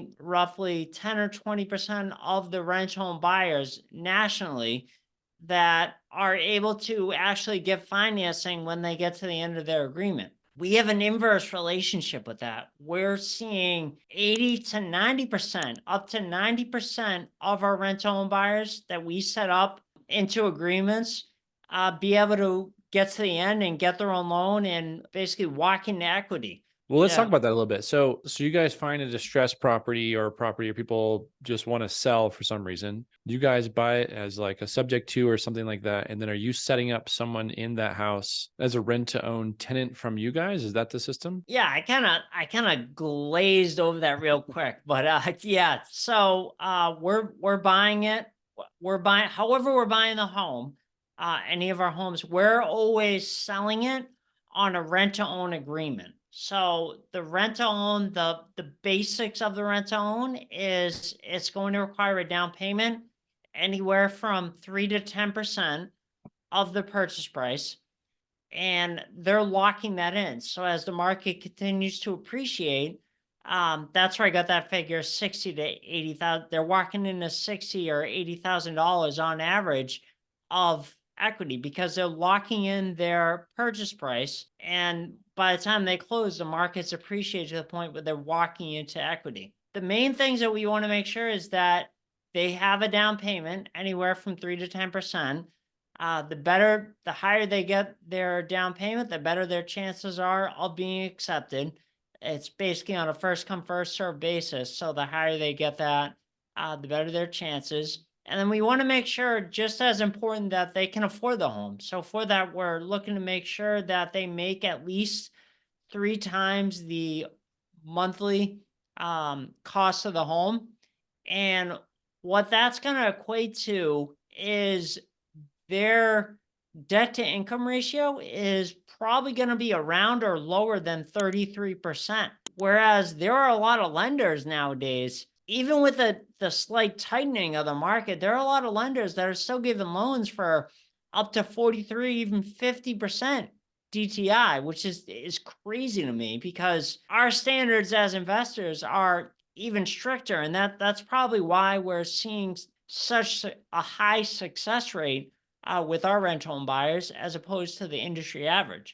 only roughly 10 or 20% of the rent home buyers nationally that are able to actually get financing when they get to the end of their agreement. We have an inverse relationship with that. We're seeing 80 to 90%, up to 90% of our rental home buyers that we set up into agreements be able to get to the end and get their own loan and basically walk into equity. Well, let's talk Yeah. about that a little bit. So you guys find a distressed property or a property or people just want to sell for some reason. You guys buy it as like a subject to or something like that. And then are you setting up someone in that house as a rent to own tenant from you guys? Is that the system? Yeah, I kind of glazed over that real quick, but yeah. So we're buying it. We're buying however we're buying the home, any of our homes, we're always selling it on a rent to own agreement. So the rent to own, the basics of the rent to own is it's going to require a down payment anywhere from 3 to 10% of the purchase price, and they're locking that in. So as the market continues to appreciate, that's where I got that figure 60 to 80,000. They're walking into 60 or $80,000 on average of equity because they're locking in their purchase price. And by the time they close, the market's appreciated to the point where they're walking into equity. The main things that we want to make sure is that they have a down payment anywhere from 3 to 10%. The higher they get their down payment, the better their chances are of being accepted. It's basically on a first come, first served basis. So the higher they get that, the better their chances. And then we want to make sure, just as important, that they can afford the home. So for that, we're looking to make sure that they make at least 3 times the monthly cost of the home. And what that's going to equate to is their debt to income ratio is probably going to be around or lower than 33%. Whereas there are a lot of lenders nowadays, even with the slight tightening of the market, there are a lot of lenders that are still giving loans for up to 43, even 50% DTI, which is crazy to me because our standards as investors are even stricter. And that's probably why we're seeing such a high success rate with our rent home buyers as opposed to the industry average.